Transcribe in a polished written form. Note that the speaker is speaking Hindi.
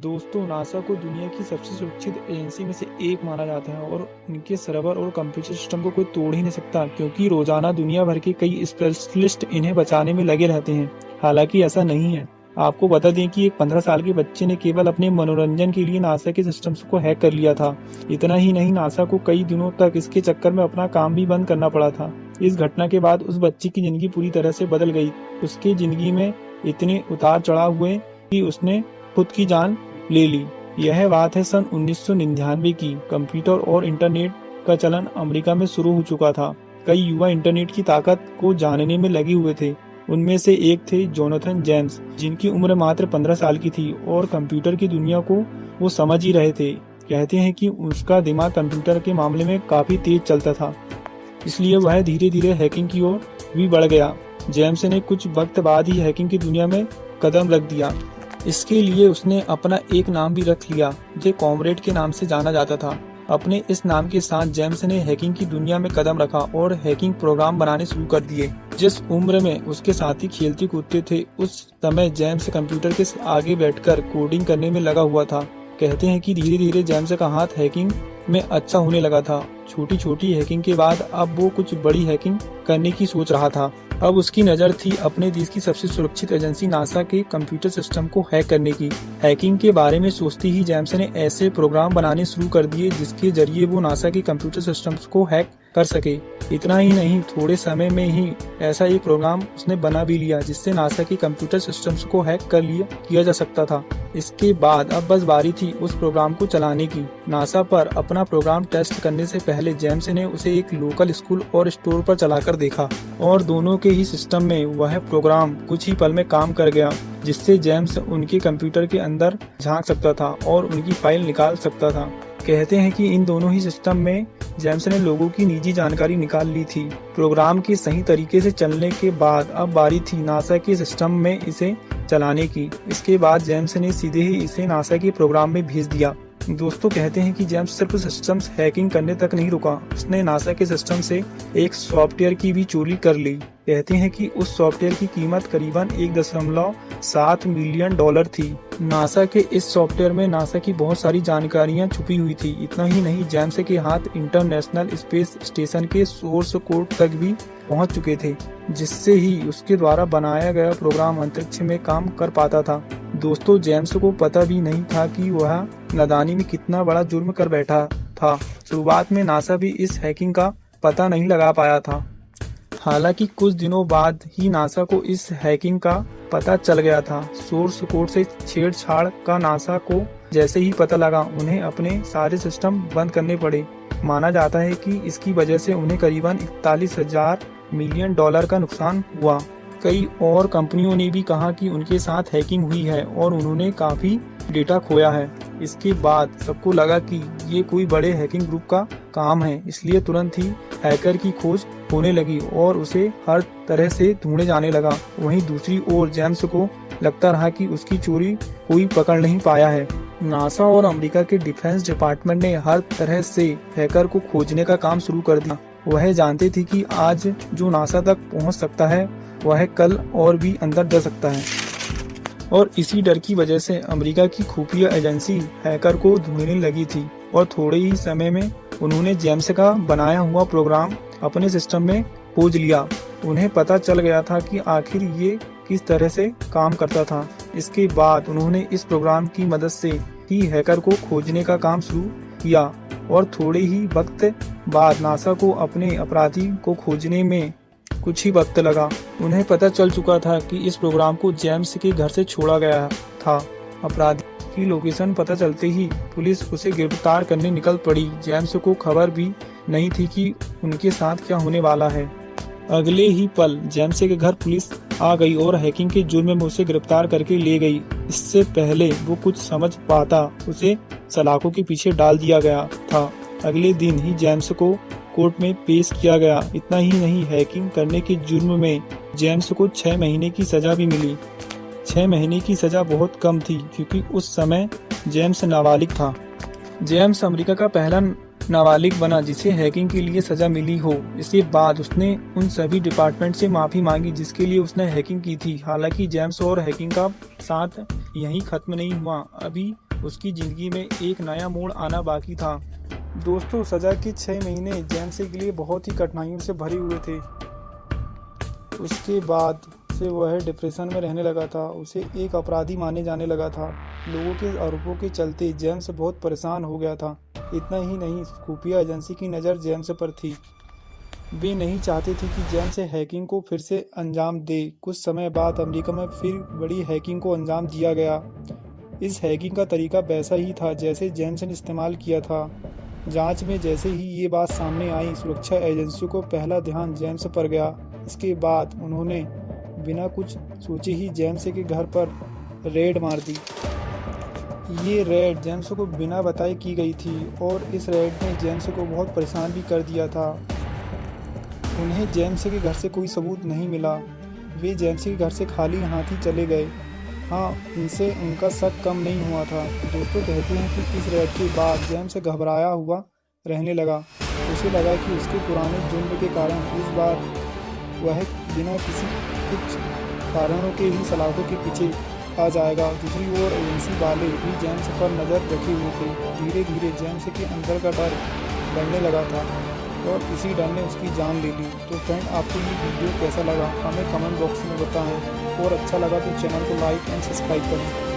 दोस्तों, नासा को दुनिया की सबसे सुरक्षित एजेंसी में से एक माना जाता है और उनके सर्वर और कंप्यूटर सिस्टम को कोई तोड़ ही नहीं सकता, क्योंकि रोजाना दुनिया भर के कई स्पेशलिस्ट इन्हें बचाने में लगे रहते हैं। हालांकि ऐसा नहीं है। आपको बता दें कि एक 15 साल के बच्चे ने केवल अपने मनोरंजन के लिए नासा के सिस्टम्स को हैक कर लिया था। इतना ही नहीं, नासा को कई दिनों तक इसके चक्कर में अपना काम भी बंद करना पड़ा था। इस घटना के बाद उस बच्चे की जिंदगी पूरी तरह से बदल गई। उसकी जिंदगी में इतने उतार चढ़ाव हुए कि उसने खुद की जान ले ली। यह बात है सन 1999 की। कंप्यूटर और इंटरनेट का चलन अमेरिका में शुरू हो चुका था। कई युवा इंटरनेट की ताकत को जानने में लगे हुए थे। उनमें से एक थे जोनाथन जेम्स, जिनकी उम्र मात्र 15 साल की थी और कंप्यूटर की दुनिया को वो समझ ही रहे थे। कहते हैं कि उसका दिमाग कंप्यूटर के मामले में काफी तेज चलता था, इसलिए वह धीरे धीरे हैकिंग की ओर भी बढ़ गया। जेम्स ने कुछ वक्त बाद ही हैकिंग की दुनिया में कदम रख दिया। इसके लिए उसने अपना एक नाम भी रख लिया, जो कॉमरेड के नाम से जाना जाता था। अपने इस नाम के साथ जेम्स ने हैकिंग की दुनिया में कदम रखा और हैकिंग प्रोग्राम बनाने शुरू कर दिए। जिस उम्र में उसके साथी खेलते कूदते थे, उस समय जेम्स कंप्यूटर के आगे बैठकर कोडिंग करने में लगा हुआ था। कहते हैं कि धीरे धीरे जेम्स का हाथ हैकिंग में अच्छा होने लगा था। छोटी छोटी हैकिंग के बाद अब वो कुछ बड़ी हैकिंग करने की सोच रहा था। अब उसकी नज़र थी अपने देश की सबसे सुरक्षित एजेंसी नासा के कंप्यूटर सिस्टम को हैक करने की। हैकिंग के बारे में सोचते ही जेम्स ने ऐसे प्रोग्राम बनाने शुरू कर दिए जिसके जरिए वो नासा के कंप्यूटर सिस्टम्स को हैक कर सके। इतना ही नहीं, थोड़े समय में ही ऐसा एक प्रोग्राम उसने बना भी लिया जिससे नासा के कंप्यूटर सिस्टम्स को हैक किया जा सकता था। इसके बाद अब बस बारी थी उस प्रोग्राम को चलाने की। नासा पर अपना प्रोग्राम टेस्ट करने से पहले जेम्स ने उसे एक लोकल स्कूल और स्टोर पर चलाकर देखा और दोनों के ही सिस्टम में वह प्रोग्राम कुछ ही पल में काम कर गया, जिससे जेम्स उनके कंप्यूटर के अंदर झांक सकता था और उनकी फाइल निकाल सकता था। कहते हैं कि इन दोनों ही सिस्टम में जेम्स ने लोगों की निजी जानकारी निकाल ली थी। प्रोग्राम के सही तरीके से चलने के बाद अब बारी थी नासा के सिस्टम में इसे चलाने की। इसके बाद जेम्स ने सीधे ही इसे नासा के प्रोग्राम में भेज दिया। दोस्तों, कहते हैं कि जेम्स सिर्फ सिस्टम्स हैकिंग करने तक नहीं रुका, उसने नासा के सिस्टम से एक सॉफ्टवेयर की भी चोरी कर ली। कहते हैं कि उस सॉफ्टवेयर की कीमत करीबन 1.7 मिलियन डॉलर थी। नासा के इस सॉफ्टवेयर में नासा की बहुत सारी जानकारियां छुपी हुई थी। इतना ही नहीं, जेम्स के हाथ इंटरनेशनल स्पेस स्टेशन के सोर्स कोड तक भी पहुंच चुके थे, जिससे ही उसके द्वारा बनाया गया प्रोग्राम अंतरिक्ष में काम कर पाता था। दोस्तों, जेम्स को पता भी नहीं था कि वह नादानी में कितना बड़ा जुर्म कर बैठा था। शुरुआत में नासा भी इस हैकिंग का पता नहीं लगा पाया था। हालांकि कुछ दिनों बाद ही नासा को इस हैकिंग का पता चल गया था। सोर्स कोड से छेड़छाड़ का नासा को जैसे ही पता लगा, उन्हें अपने सारे सिस्टम बंद करने पड़े। माना जाता है कि इसकी वजह से उन्हें करीबन 41,000 मिलियन डॉलर का नुकसान हुआ। कई और कंपनियों ने भी कहा कि उनके साथ हैकिंग हुई है और उन्होंने काफी डेटा खोया है। इसके बाद सबको लगा कि ये कोई बड़े हैकिंग ग्रुप का काम है, इसलिए तुरंत ही हैकर की खोज होने लगी और उसे हर तरह से ढूंढे जाने लगा। वहीं दूसरी ओर जेम्स को लगता रहा कि उसकी चोरी कोई पकड़ नहीं पाया है। नासा और अमेरिका के डिफेंस डिपार्टमेंट ने हर तरह से हैकर को खोजने का काम शुरू कर दिया। वह जानते थे कि आज जो नासा तक पहुंच सकता है, वह कल और भी अंदर जा सकता है, और इसी डर की वजह से अमेरिका की खुफिया एजेंसी हैकर को ढूंढने लगी थी और थोड़े ही समय में उन्होंने जेम्स का बनाया हुआ प्रोग्राम अपने सिस्टम में खोज लिया। उन्हें पता चल गया था कि आखिर ये किस तरह से काम करता था। इसके बाद उन्होंने इस प्रोग्राम की मदद से ही हैकर को खोजने का काम शुरू किया और थोड़े ही वक्त बाद नासा को अपने अपराधी को खोजने में कुछ ही वक्त लगा। उन्हें पता चल चुका था कि इस प्रोग्राम को जेम्स के घर से छोड़ा गया था। अपराधी की लोकेशन पता चलते ही पुलिस उसे गिरफ्तार करने निकल पड़ी। जेम्स को खबर भी नहीं थी कि उनके साथ क्या होने वाला है। अगले ही पल जेम्स के घर पुलिस आ गई और हैकिंग के जुर्म में उसे गिरफ्तार करके ले गई। इससे पहले वो कुछ समझ पाता, उसे सलाखों के पीछे डाल दिया गया था। अगले दिन ही जेम्स को कोर्ट में पेश किया गया। इतना ही नहीं, हैकिंग करने के जुर्म में जेम्स को 6 महीने की सजा भी मिली। 6 महीने की सजा बहुत कम थी, क्योंकि उस समय जेम्स नाबालिग था। जेम्स अमेरिका का पहला नाबालिग बना जिसे हैकिंग के लिए सजा मिली हो। इसके बाद उसने उन सभी डिपार्टमेंट से माफी मांगी जिसके लिए उसने हैकिंग की थी। हालांकि जेम्स और हैकिंग का साथ यहीं खत्म नहीं हुआ। अभी उसकी जिंदगी में एक नया मोड़ आना बाकी था। दोस्तों, सजा के 6 महीने जेम्स के लिए बहुत ही कठिनाइयों से भरे हुए थे। उसके बाद से वह डिप्रेशन में रहने लगा था। उसे एक अपराधी माने जाने लगा था। लोगों के आरोपों के चलते जेम्स बहुत परेशान हो गया था। इतना ही नहीं, खुफिया एजेंसी की नज़र जेम्स पर थी। वे नहीं चाहते थे कि जेम्स हैकिंग को फिर से अंजाम दे। कुछ समय बाद अमेरिका में फिर बड़ी हैकिंग को अंजाम दिया गया। इस हैकिंग का तरीका वैसा ही था जैसे जेम्स ने इस्तेमाल किया था। जांच में जैसे ही ये बात सामने आई, सुरक्षा एजेंसियों को पहला ध्यान जेम्स पर गया। इसके बाद उन्होंने बिना कुछ सोचे ही जेम्स के घर पर रेड मार दी। ये रेड जेम्स को बिना बताए की गई थी और इस रेड ने जेम्स को बहुत परेशान भी कर दिया था। उन्हें जेम्स के घर से कोई सबूत नहीं मिला। वे जेम्स के घर से खाली हाथ ही चले गए। हाँ, इनसे उनका शक कम नहीं हुआ था। दोस्तों कहते हैं कि इस रेड के बाद जेम्स घबराया हुआ रहने लगा। उसे लगा कि उसके पुराने जुर्म के कारण इस बार वह बिना किसी कुछ कारणों के ही सलाखों के पीछे आ जाएगा। दूसरी ओर एजेंसी वाले भी जेम्स पर नज़र रखे हुए थे। धीरे धीरे जेम्स के अंदर का डर बढ़ने लगा था और इसी डर ने उसकी जान ले ली। तो फ्रेंड, आपको ये वीडियो कैसा लगा हमें कमेंट बॉक्स में बताएं और अच्छा लगा तो चैनल को लाइक एंड सब्सक्राइब करें।